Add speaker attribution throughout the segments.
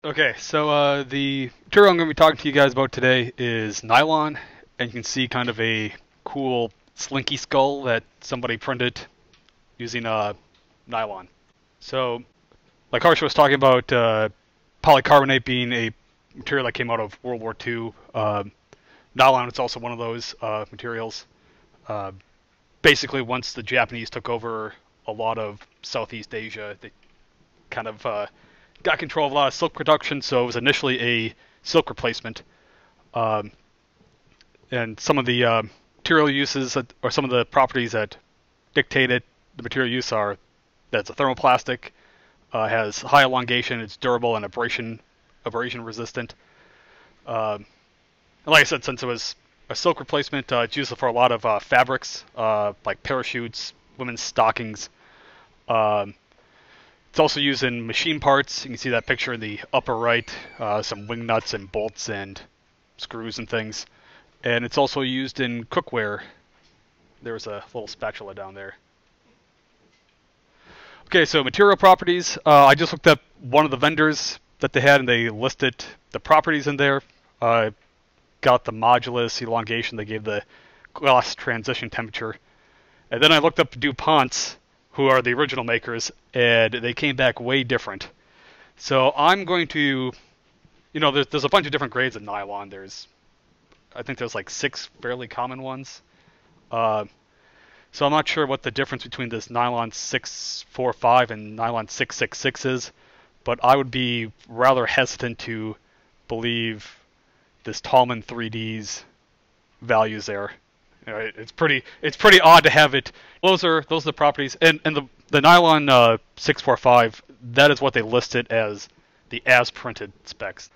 Speaker 1: Okay, so the material I'm going to be talking to you guys about today is nylon, and you can see kind of a cool slinky skull that somebody printed using nylon. So, like Harsha was talking about, polycarbonate being a material that came out of World War II. Nylon is also one of those materials. Uh, Basically, once the Japanese took over a lot of Southeast Asia, they kind of got control of a lot of silk production, so it was initially a silk replacement. Um, and some of the material uses or some of the properties that dictated the material use are that it's a thermoplastic, has high elongation, it's durable and abrasion resistant. And like I said, since it was a silk replacement, it's used for a lot of fabrics, like parachutes, women's stockings. Um, It's also used in machine parts. You can see that picture in the upper right, some wing nuts and bolts and screws and things. And it's also used in cookware. There's a little spatula down there. Okay, so material properties. I just looked up one of the vendors that they had, and they listed the properties in there. Got the modulus, elongation. They gave the glass transition temperature. And then I looked up DuPont's, who are the original makers, and they came back way different. So I'm going to, there's a bunch of different grades of nylon. I think there's like 6 fairly common ones. So I'm not sure what the difference between this nylon 645 and nylon 666 is, but I would be rather hesitant to believe this Tallman 3D's values there. It's pretty odd to have it. Those are the properties, and the nylon 645. That is what they listed as the as printed specs.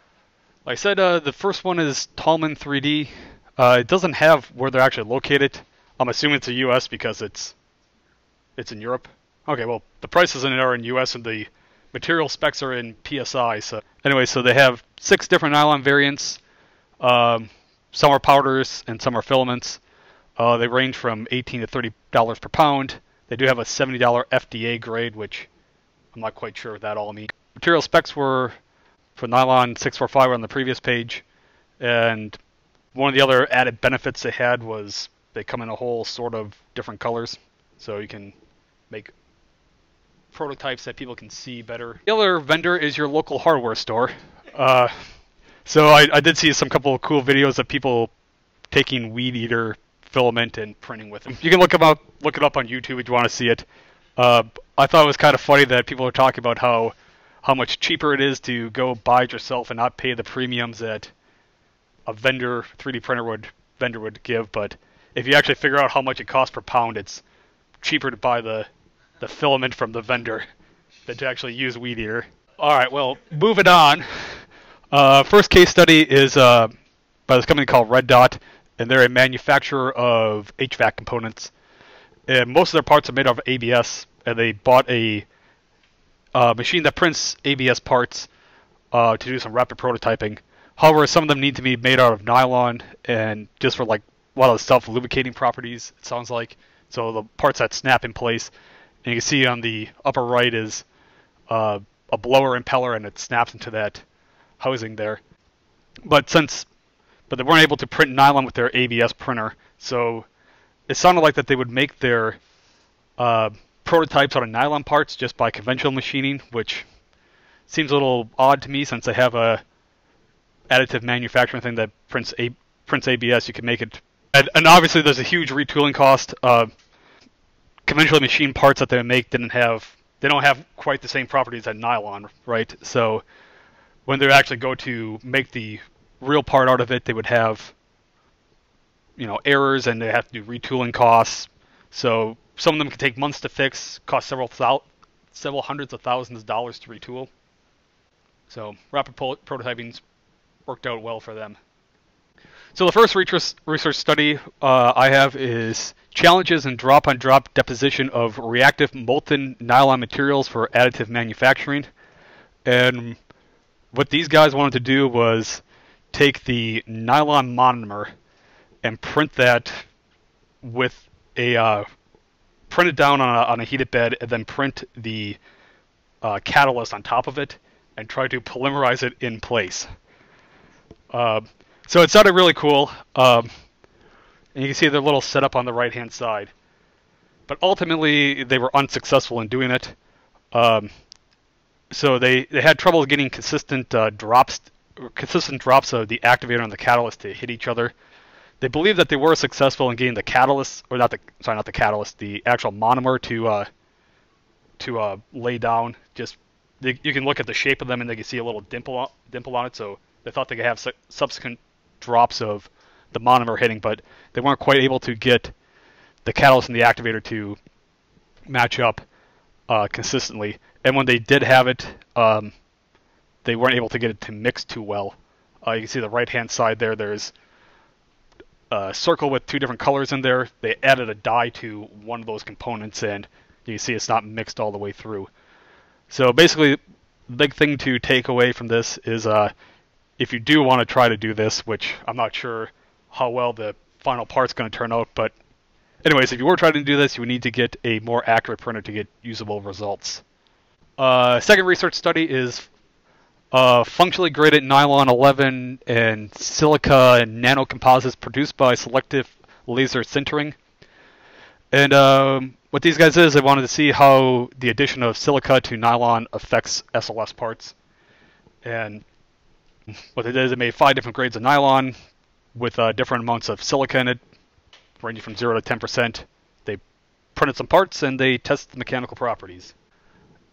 Speaker 1: Like I said, the first one is Tallman 3D. It doesn't have where they're actually located. I'm assuming it's the U.S. because it's in Europe. Okay, well the prices in it are in U.S. and the material specs are in PSI. So anyway, so they have 6 different nylon variants. Some are powders and some are filaments. They range from $18 to $30 per pound. They do have a $70 FDA grade, which I'm not quite sure what that all means. Material specs were for nylon 645 on the previous page, and one of the other added benefits they had was they come in a whole sort of different colors, so you can make prototypes that people can see better. The other vendor is your local hardware store. So I did see some couple of cool videos of people taking weed eater filament and printing with them. You can look it up on YouTube if you want to see it. I thought it was kind of funny that people are talking about how much cheaper it is to go buy it yourself and not pay the premiums that a 3D printer vendor would give. But if you actually figure out how much it costs per pound, it's cheaper to buy the filament from the vendor than to actually use weed eater. All right, well, moving on. First case study is by this company called Red Dot, and they're a manufacturer of HVAC components. And most of their parts are made out of ABS, and they bought a machine that prints ABS parts to do some rapid prototyping. However, some of them need to be made out of nylon, and just for like a lot of the self-lubricating properties, it sounds like. So the parts that snap in place, and you can see on the upper right is a blower impeller, and it snaps into that housing there. But they weren't able to print nylon with their ABS printer, so it sounded like that they would make their prototypes out of nylon parts just by conventional machining, which seems a little odd to me since they have a additive manufacturing thing that prints ABS. You can make it, and obviously there's a huge retooling cost. Conventionally machined parts that they make don't have quite the same properties as nylon, right? So when they actually go to make the real part out of it, they would have errors, and they have to do retooling costs. So some of them can take months to fix, cost several hundreds of thousands of dollars to retool. So rapid prototyping's worked out well for them. So the first research study I have is challenges in drop-on-drop deposition of reactive molten nylon materials for additive manufacturing. And what these guys wanted to do was take the nylon monomer and print that with print it down on a heated bed, and then print the catalyst on top of it, and try to polymerize it in place. So it sounded really cool, and you can see their little setup on the right-hand side. But ultimately, they were unsuccessful in doing it. So they had trouble getting consistent drops of the activator and the catalyst to hit each other. They believe that they were successful in getting the catalyst, or not the catalyst, the actual monomer to lay down. You can look at the shape of them and they can see a little dimple on it. So they thought they could have subsequent drops of the monomer hitting, but they weren't quite able to get the catalyst and the activator to match up consistently. And when they did have it, they weren't able to get it to mix too well. You can see the right-hand side there. There's a circle with two different colors in there. They added a dye to one of those components, and you can see it's not mixed all the way through. So basically, the big thing to take away from this is if you do want to try to do this, which I'm not sure how well the final part's going to turn out, but anyways, if you were trying to do this, you would need to get a more accurate printer to get usable results. Second research study is functionally graded nylon 11 and silica and nanocomposites produced by selective laser sintering. And what these guys is, they wanted to see how the addition of silica to nylon affects SLS parts. And what they did is they made 5 different grades of nylon with different amounts of silica in it, ranging from 0 to 10%. They printed some parts and they tested the mechanical properties.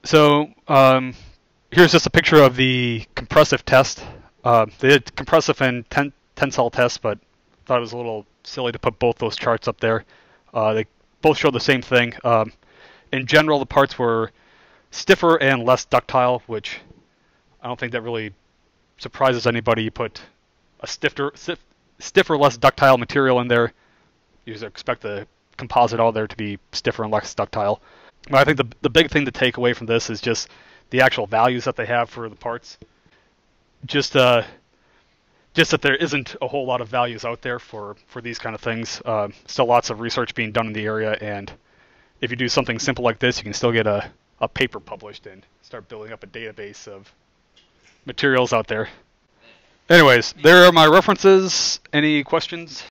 Speaker 1: So here's just a picture of the compressive test. They did compressive and tensile tests, but thought it was a little silly to put both those charts up there. They both show the same thing. In general, the parts were stiffer and less ductile, which I don't think that really surprises anybody. You put a stiffer, less ductile material in there, you just expect the composite all there to be stiffer and less ductile. But I think the big thing to take away from this is just the actual values that they have for the parts. Just that there isn't a whole lot of values out there for these kind of things. Still lots of research being done in the area, and if you do something simple like this, you can still get a paper published and start building up a database of materials out there. Anyways, there are my references. Any questions?